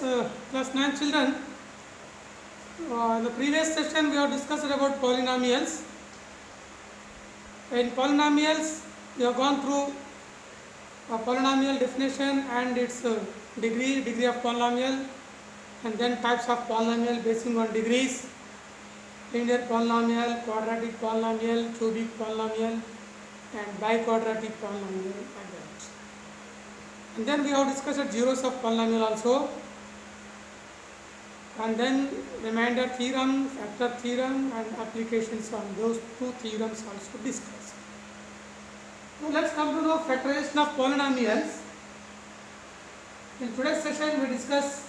Yes, class 9 children, in the previous session we have discussed about polynomials. In polynomials, we have gone through polynomial definition and its degree of polynomial, and then types of polynomial basing on degrees, linear polynomial, quadratic polynomial, cubic polynomial, and biquadratic polynomial like that. And then we have discussed zeros of polynomial also, and then remainder theorem, factor theorem, and applications on those two theorems also discussed. Now let's come to know factorization of polynomials. In today's session we discuss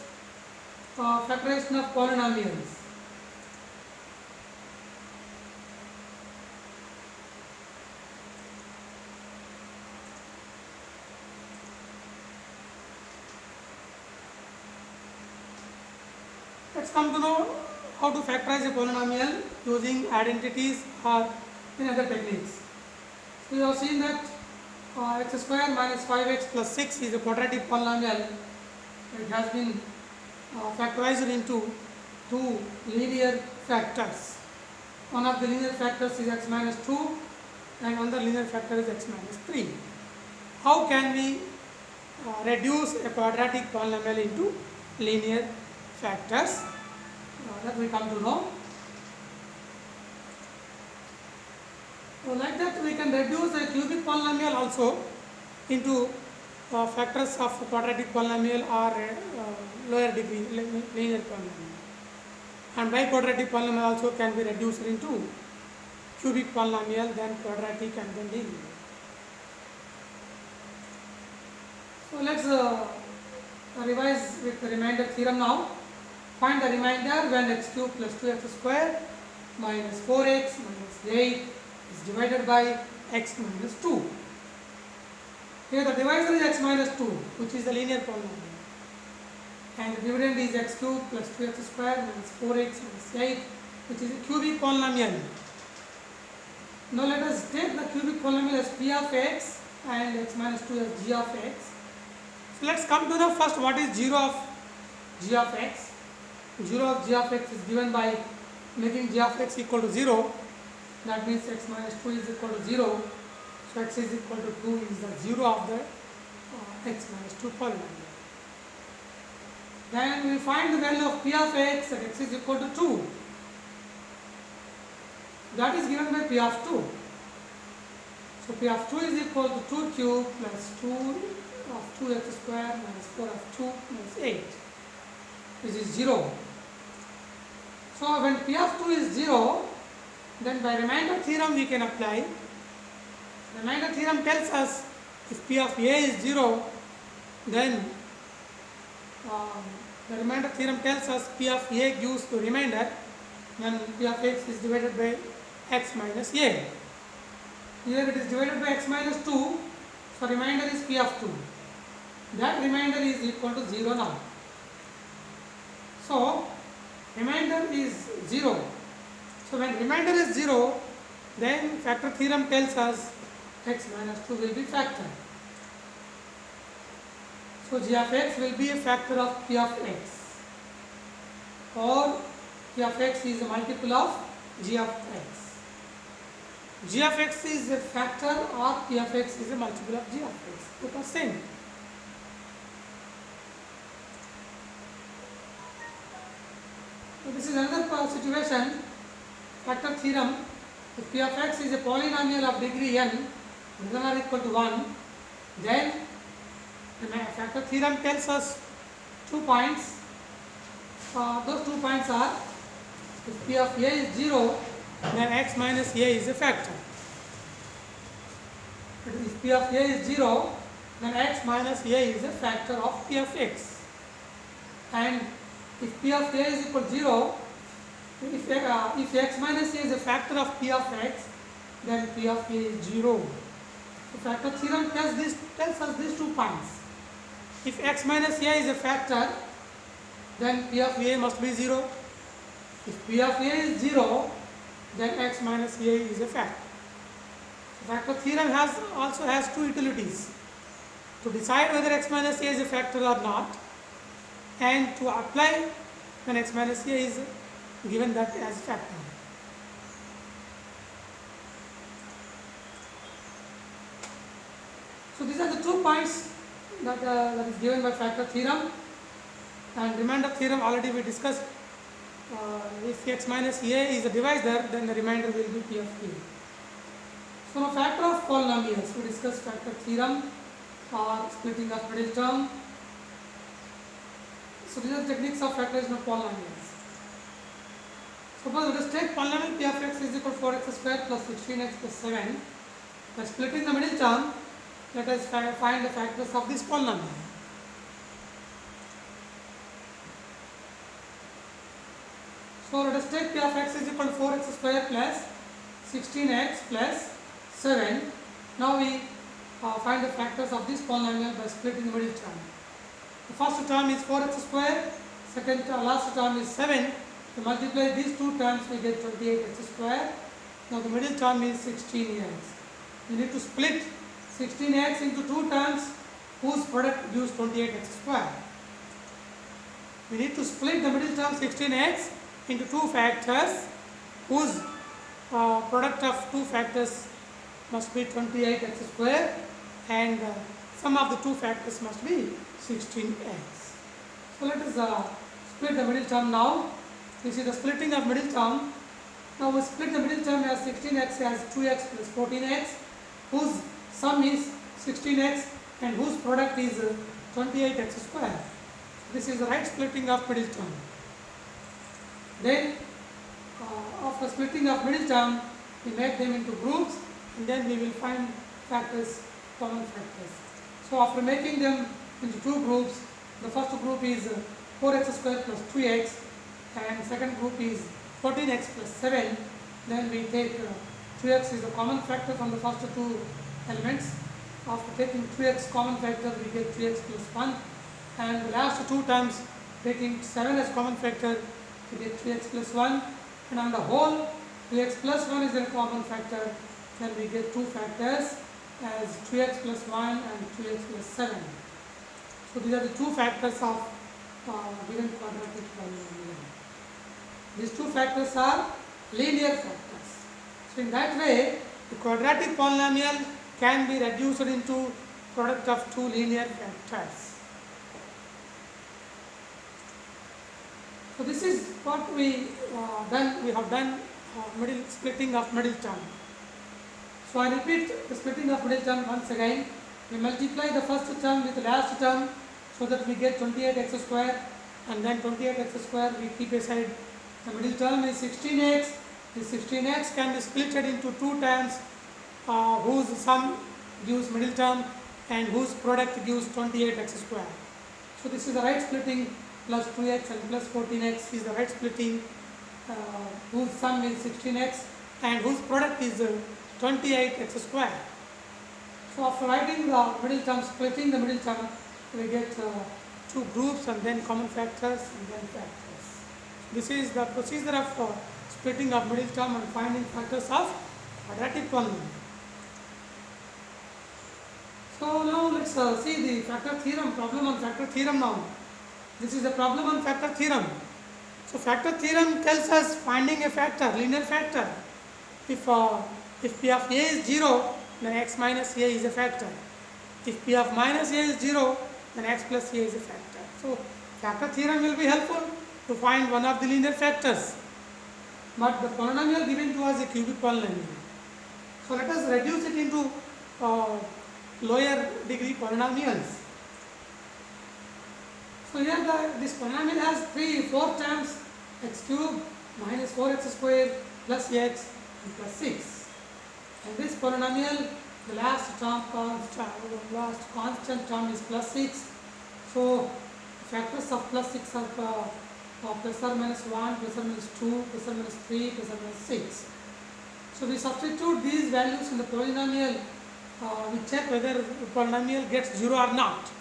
factorization of polynomials. Let's come to know how to factorize a polynomial using identities or in other techniques. So we have seen that x square minus 5x plus 6 is a quadratic polynomial. It has been factorized into two linear factors. One of the linear factors is x minus 2 and another linear factor is x minus 3. How can we reduce a quadratic polynomial into linear factors? That we come to know. So like that we can reduce a cubic polynomial also into factors of quadratic polynomial or lower degree linear polynomial. And biquadratic polynomial also can be reduced into cubic polynomial, then quadratic, and then linear. So let's revise with the remainder theorem now. Find the remainder when x cube plus 2x square minus 4x minus 8 is divided by x minus 2. Here the divisor is x minus 2, which is the linear polynomial, and the dividend is x cube plus 2x square minus 4x minus 8, which is a cubic polynomial. Now let us take the cubic polynomial as p of x and x minus 2 as g of x. So let's come to know first what is 0 of g of x. 0 of g of x is given by making g of x equal to 0. That means x minus 2 is equal to 0. So x is equal to 2 is the 0 of the x minus 2 polynomial. Then we find the value of p of x at x is equal to 2. That is given by p of 2. So p of 2 is equal to 2 cube plus 2 of 2x square minus 4 of 2 minus 8. This is 0. So when p of 2 is 0, then by remainder theorem we can apply. Remainder theorem tells us if p of a is 0, then the remainder theorem tells us p of a gives the remainder when p of x is divided by x minus a. Here it is divided by x minus 2, so remainder is p of 2. That remainder is equal to 0 now. So remainder is 0. So when remainder is 0, then factor theorem tells us x minus 2 will be factor. So g of x will be a factor of p of x, or p of x is a multiple of g of x. G of x is a factor or p of x is a multiple of g of x. Both are same. So this is another situation, factor theorem. If p of x is a polynomial of degree n greater than or equal to 1, then the factor theorem tells us 2 points. Those 2 points are, if p of a is 0, then x minus a is a factor. But if p of a is 0, then x minus a is a factor of p of x. And if p of a is equal to 0, if x minus a is a factor of p of x, then p of a is 0. So factor theorem tells us these 2 points. If x minus a is a factor, then p of a must be 0. If p of a is 0, then x minus a is a factor. So factor theorem also has 2 utilities. To decide whether x minus a is a factor or not, and to apply when x minus a is given that as factor. So these are the 2 points that is given by factor theorem, and remainder theorem already we discussed. If x minus a is a divisor, then the remainder will be p of a. So now factor of polynomials, we discussed factor theorem or splitting of middle term. So these are the techniques of factorization of polynomials. Suppose let us take polynomial p of x is equal to 4x square plus 16x plus 7. By splitting the middle term, let us find the factors of this polynomial. So let us take p of x is equal to 4x square plus 16x plus 7. Now we find the factors of this polynomial by splitting the middle term. The first term is 4x square, last term is 7. To multiply these two terms, we get 28x square. Now the middle term is 16x. We need to split 16x into two terms whose product gives 28x square. We need to split the middle term 16x into two factors whose product of two factors must be 28x square, and sum of the two factors must be 16x. So let us split the middle term now. This is the splitting of middle term. Now we split the middle term as 16x as 2x plus 14x, whose sum is 16x and whose product is 28x square. This is the right splitting of middle term. Then after splitting of middle term, we make them into groups, and then we will find factors, common factors. So after making them into two groups, the first group is 4x square plus 3x, and second group is 14x plus 7. Then we take 2x is the common factor from the first two elements. After taking 2x common factor, we get 3x plus 1, and the last two terms taking 7 as common factor, we get 3x plus 1, and on the whole 3x plus 1 is a common factor, then we get two factors as 3x plus 1 and 3x plus 7. So these are the two factors of given quadratic polynomial. These two factors are linear factors. So in that way, the quadratic polynomial can be reduced into product of two linear factors. So this is what we have done middle splitting of middle term. So I repeat the splitting of middle term once again. We multiply the first term with the last term so that we get 28x square, and then 28x square we keep aside. The middle term is 16x. This 16x can be split into two terms whose sum gives middle term and whose product gives 28x square. So this is the right splitting. Plus 2x and plus 14x is the right splitting, whose sum is 16x and whose product is 28x square. So after writing the middle term, splitting the middle term, we get two groups and then common factors and then factors. This is the procedure of splitting of middle term and finding factors of quadratic polynomial. So now let's see the factor theorem, problem on factor theorem now. This is the problem on factor theorem. So factor theorem tells us finding a factor, linear factor. If p of a is 0, then x minus a is a factor. If p of minus a is 0, then x plus a is a factor. So factor theorem will be helpful to find one of the linear factors. But the polynomial given to us is a cubic polynomial. So let us reduce it into lower degree polynomials. So here this polynomial has 4 terms, x cubed minus 4x squared plus x and plus 6. And this polynomial, the last constant term is plus 6. So factors of plus 6 are plus or minus 1, plus or minus 2, plus or minus 3, plus or minus 6. So we substitute these values in the polynomial. We check whether the polynomial gets 0 or not.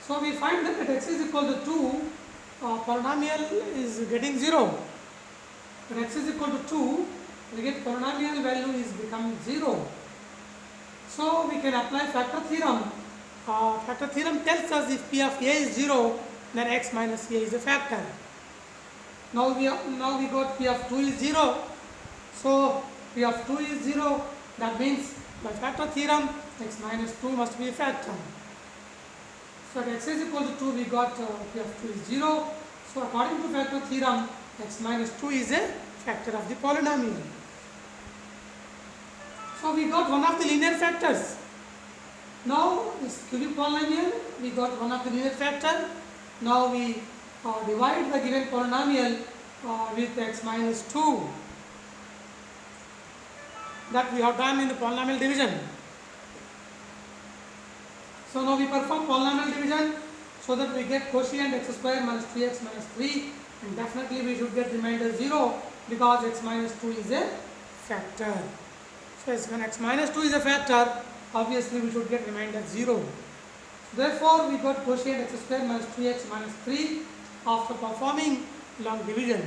So we find that at x is equal to 2, polynomial is getting 0. At x is equal to 2, we get polynomial value is becoming 0. So we can apply factor theorem. Factor theorem tells us if p of a is 0, then x minus a is a factor. Now we got p of 2 is 0. So p of 2 is 0. That means by factor theorem x minus 2 must be a factor. So at x is equal to 2 we got p of 2 is 0. So according to factor theorem x minus 2 is a factor of the polynomial. So we got one of the linear factors. Now this cubic polynomial we got one of the linear factor. Now we divide the given polynomial with x minus 2. That we have done in the polynomial division. So now we perform polynomial division so that we get quotient x square minus 3x minus 3, and definitely we should get remainder 0 because x minus 2 is a factor. So when x minus 2 is a factor, obviously we should get remainder 0. Therefore, we got quotient x square minus 3x minus 3 after performing long division.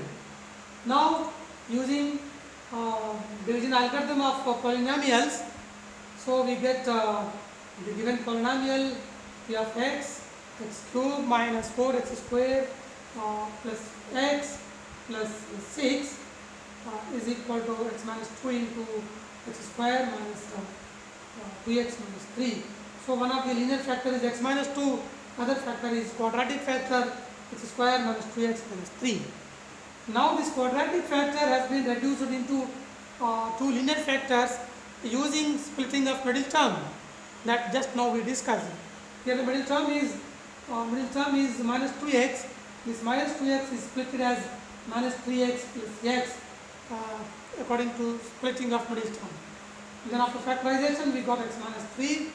Now, using division algorithm of polynomials, so we get the given polynomial p of x cube minus 4x square plus x plus 6 is equal to x minus 2 into x square minus 2x minus 3. So one of the linear factor is x minus 2, other factor is quadratic factor x square minus 2x minus 3. Now this quadratic factor has been reduced into two linear factors using splitting of middle term that just now we discussed. Here the middle term is minus 2x. This minus 2x is split as minus 3x plus x according to splitting of middle term. Then after factorization we got x minus 3,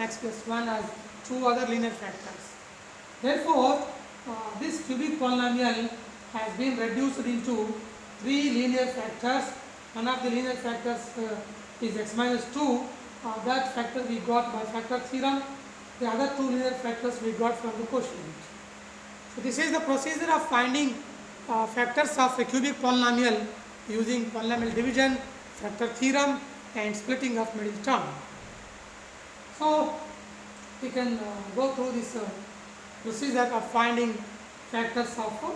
x plus 1 as two other linear factors. Therefore, this cubic polynomial has been reduced into three linear factors. One of the linear factors is x minus 2. That factor we got by factor theorem. The other two linear factors we got from the quotient. So this is the procedure of finding factors of a cubic polynomial using polynomial division, factor theorem, and splitting of middle term. So we can go through this procedure of finding factors of a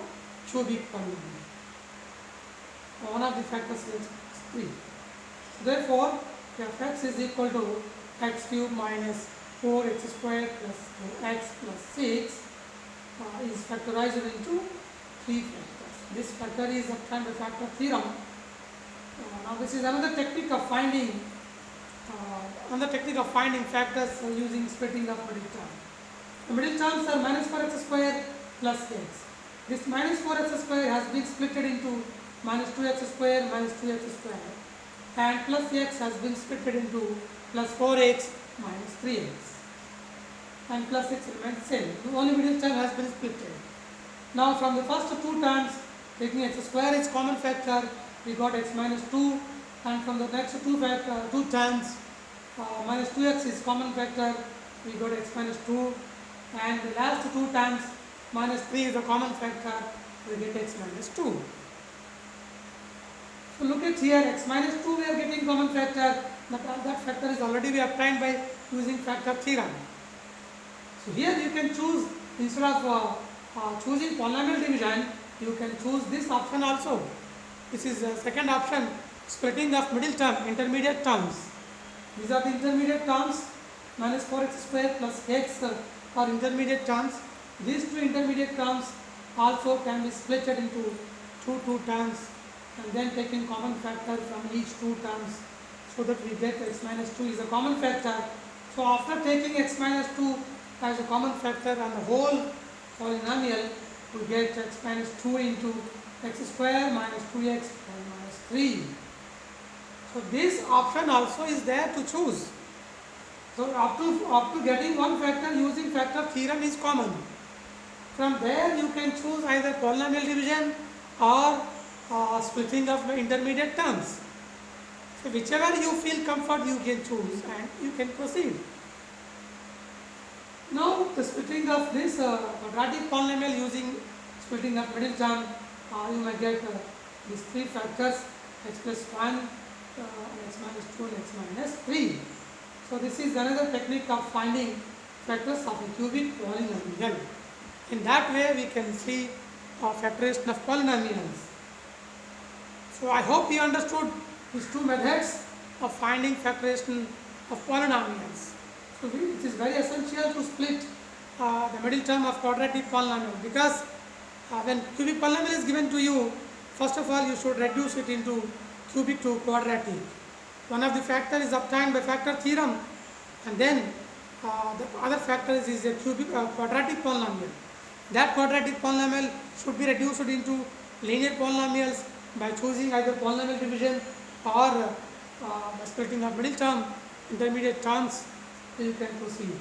cubic polynomial. One of the factors is 3. Therefore, f(x) is equal to x cube minus 4x squared plus 2x plus 6 is factorized into 3 factors. This factor is obtained by factor theorem. Now this is another technique of finding factors using splitting of middle term. The middle terms are minus 4x square plus x. This minus 4x square has been split into minus 2x square minus 2x square, and plus x has been split into plus 4x minus 3x, and plus x remains same. The only middle term has been split. Now from the first two terms, taking x square is common factor, we got x minus 2, and from the next two terms, minus 2x is common factor, we got x minus 2, and the last two terms, minus 3 is a common factor, we get x minus 2. So look at here, x minus 2 we are getting common factor, that factor is already obtained by using factor theorem. So here you can choose, instead of choosing polynomial division, you can choose this option also. This is the second option, splitting of middle term, intermediate terms. These are the intermediate terms, minus 4x square plus x are intermediate terms. These two intermediate terms also can be split into two terms, and then taking common factor from each two terms so that we get x minus 2 is a common factor. So after taking x minus 2 as a common factor and the whole polynomial, we get x minus 2 into x square minus 2x minus 3. So this option also is there to choose. So up to getting one factor using factor theorem is common. From there you can choose either polynomial division or splitting of intermediate terms. So whichever you feel comfort you can choose and you can proceed. Now the splitting of this quadratic polynomial using splitting of middle term, you may get these three factors, x plus 1, x minus 2 and x minus 3. So this is another technique of finding factors of a cubic polynomial. In that way, we can see factorization of polynomials. So I hope you understood these two methods of finding factorization of polynomials. So it is very essential to split the middle term of quadratic polynomial, because when cubic polynomial is given to you, first of all you should reduce it into cubic to quadratic. One of the factors is obtained by factor theorem, and then the other factor is a quadratic polynomial. That quadratic polynomial should be reduced into linear polynomials by choosing either polynomial division or by splitting of middle term, intermediate terms. You can proceed.